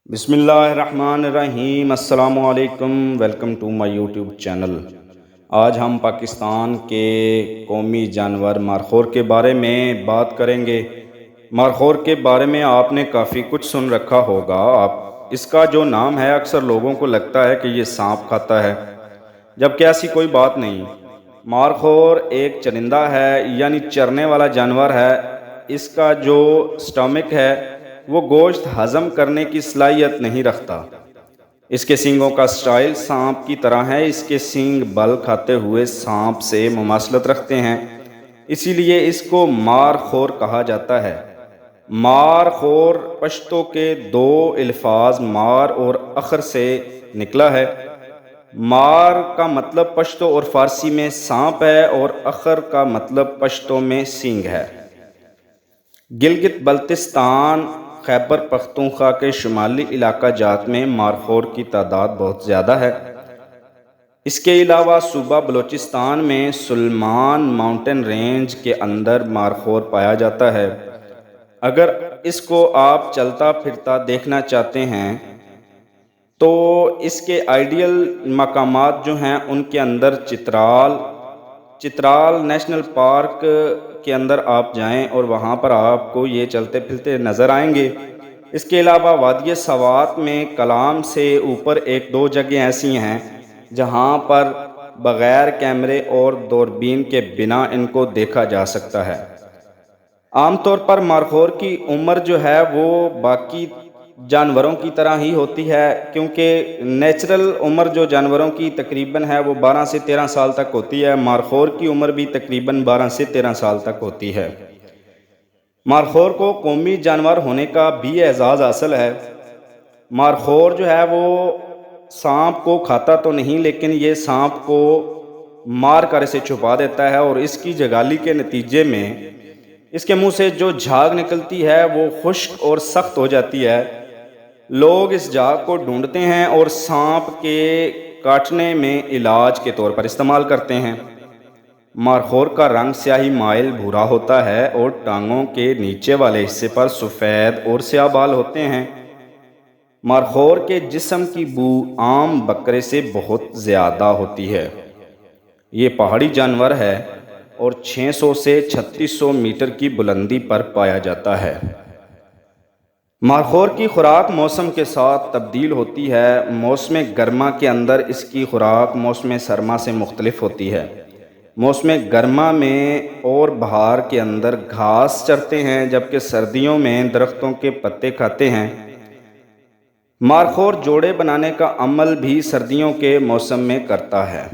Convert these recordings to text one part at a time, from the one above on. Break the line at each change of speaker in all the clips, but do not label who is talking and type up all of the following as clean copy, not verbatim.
بسم اللہ الرحمن الرحیم۔ السلام علیکم، welcome to my YouTube channel. آج ہم پاکستان کے قومی جانور مارخور کے بارے میں بات کریں گے۔ مارخور کے بارے میں آپ نے کافی کچھ سن رکھا ہوگا۔ اس کا جو نام ہے اکثر لوگوں کو لگتا ہے کہ یہ سانپ کھاتا ہے، جبکہ ایسی کوئی بات نہیں۔ مارخور ایک چرندہ ہے، یعنی چرنے والا جانور ہے۔ اس کا جو سٹامک ہے وہ گوشت ہضم کرنے کی صلاحیت نہیں رکھتا۔ اس کے سینگوں کا سٹائل سانپ کی طرح ہے۔ اس کے سینگ بل کھاتے ہوئے سانپ سے مماثلت رکھتے ہیں، اسی لیے اس کو مار خور کہا جاتا ہے۔ مار خور پشتو کے دو الفاظ مار اور اخر سے نکلا ہے۔ مار کا مطلب پشتو اور فارسی میں سانپ ہے، اور اخر کا مطلب پشتو میں سینگ ہے۔ گلگت بلتستان، خیبر پختونخوا کے شمالی علاقہ جات میں مارخور کی تعداد بہت زیادہ ہے۔ اس کے علاوہ صوبہ بلوچستان میں سلمان ماؤنٹین رینج کے اندر مارخور پایا جاتا ہے۔ اگر اس کو آپ چلتا پھرتا دیکھنا چاہتے ہیں تو اس کے آئیڈیل مقامات جو ہیں ان کے اندر چترال نیشنل پارک کے اندر آپ جائیں اور وہاں پر آپ کو یہ چلتے پھرتے نظر آئیں گے۔ اس کے علاوہ وادی سوات میں کلام سے اوپر ایک دو جگہیں ایسی ہیں جہاں پر بغیر کیمرے اور دوربین کے بنا ان کو دیکھا جا سکتا ہے۔ عام طور پر مارخور کی عمر جو ہے وہ باقی جانوروں کی طرح ہی ہوتی ہے، کیونکہ نیچرل عمر جو جانوروں کی تقریباً ہے وہ 12 سے 13 سال تک ہوتی ہے۔ مارخور کی عمر بھی تقریباً 12 سے 13 سال تک ہوتی ہے۔ مارخور کو قومی جانور ہونے کا بھی اعزاز حاصل ہے۔ مارخور جو ہے وہ سانپ کو کھاتا تو نہیں، لیکن یہ سانپ کو مار کر اسے چھپا دیتا ہے، اور اس کی جگالی کے نتیجے میں اس کے منہ سے جو جھاگ نکلتی ہے وہ خشک اور سخت ہو جاتی ہے۔ لوگ اس جھاگ کو ڈھونڈتے ہیں اور سانپ کے کاٹنے میں علاج کے طور پر استعمال کرتے ہیں۔ مارخور کا رنگ سیاہی مائل بھورا ہوتا ہے، اور ٹانگوں کے نیچے والے حصے پر سفید اور سیاہ بال ہوتے ہیں۔ مارخور کے جسم کی بو عام بکرے سے بہت زیادہ ہوتی ہے۔ یہ پہاڑی جانور ہے اور 600 سے 3600 میٹر کی بلندی پر پایا جاتا ہے۔ مارخور کی خوراک موسم کے ساتھ تبدیل ہوتی ہے۔ موسم گرما کے اندر اس کی خوراک موسم سرما سے مختلف ہوتی ہے۔ موسم گرما میں اور بہار کے اندر گھاس چرتے ہیں، جبکہ سردیوں میں درختوں کے پتے کھاتے ہیں۔ مارخور جوڑے بنانے کا عمل بھی سردیوں کے موسم میں کرتا ہے۔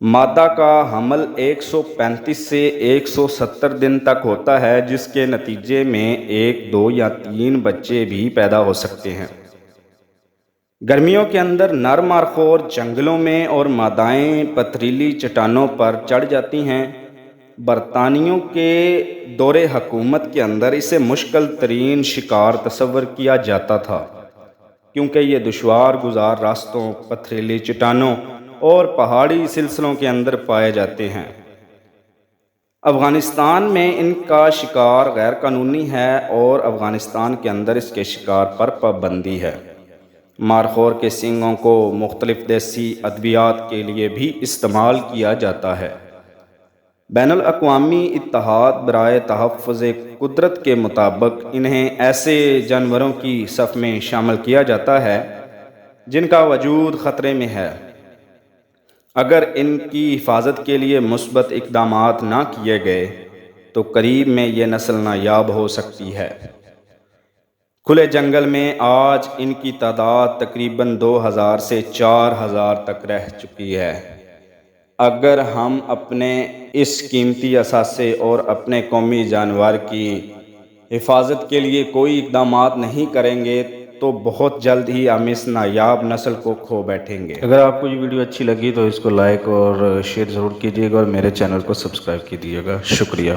مادہ کا حمل 135 سے 170 دن تک ہوتا ہے، جس کے نتیجے میں 1، 2 یا 3 بچے بھی پیدا ہو سکتے ہیں۔ گرمیوں کے اندر نر مارخور جنگلوں میں اور مادائیں پتھریلی چٹانوں پر چڑھ جاتی ہیں۔ برطانویوں کے دور حکومت کے اندر اسے مشکل ترین شکار تصور کیا جاتا تھا، کیونکہ یہ دشوار گزار راستوں، پتھریلی چٹانوں اور پہاڑی سلسلوں کے اندر پائے جاتے ہیں۔ افغانستان میں ان کا شکار غیر قانونی ہے، اور افغانستان کے اندر اس کے شکار پر پابندی ہے۔ مارخور کے سینگوں کو مختلف دیسی ادویات کے لیے بھی استعمال کیا جاتا ہے۔ بین الاقوامی اتحاد برائے تحفظ قدرت کے مطابق انہیں ایسے جانوروں کی صف میں شامل کیا جاتا ہے جن کا وجود خطرے میں ہے۔ اگر ان کی حفاظت کے لیے مثبت اقدامات نہ کیے گئے تو قریب میں یہ نسل نایاب ہو سکتی ہے۔ کھلے جنگل میں آج ان کی تعداد تقریباً 2000 سے 4000 تک رہ چکی ہے۔ اگر ہم اپنے اس قیمتی اثاثے اور اپنے قومی جانور کی حفاظت کے لیے کوئی اقدامات نہیں کریں گے تو بہت جلد ہی ہم اس نایاب نسل کو کھو بیٹھیں گے۔ اگر آپ کو یہ ویڈیو اچھی لگی تو اس کو لائک اور شیئر ضرور کیجیے گا، اور میرے چینل کو سبسکرائب کیجیے گا۔ شکریہ۔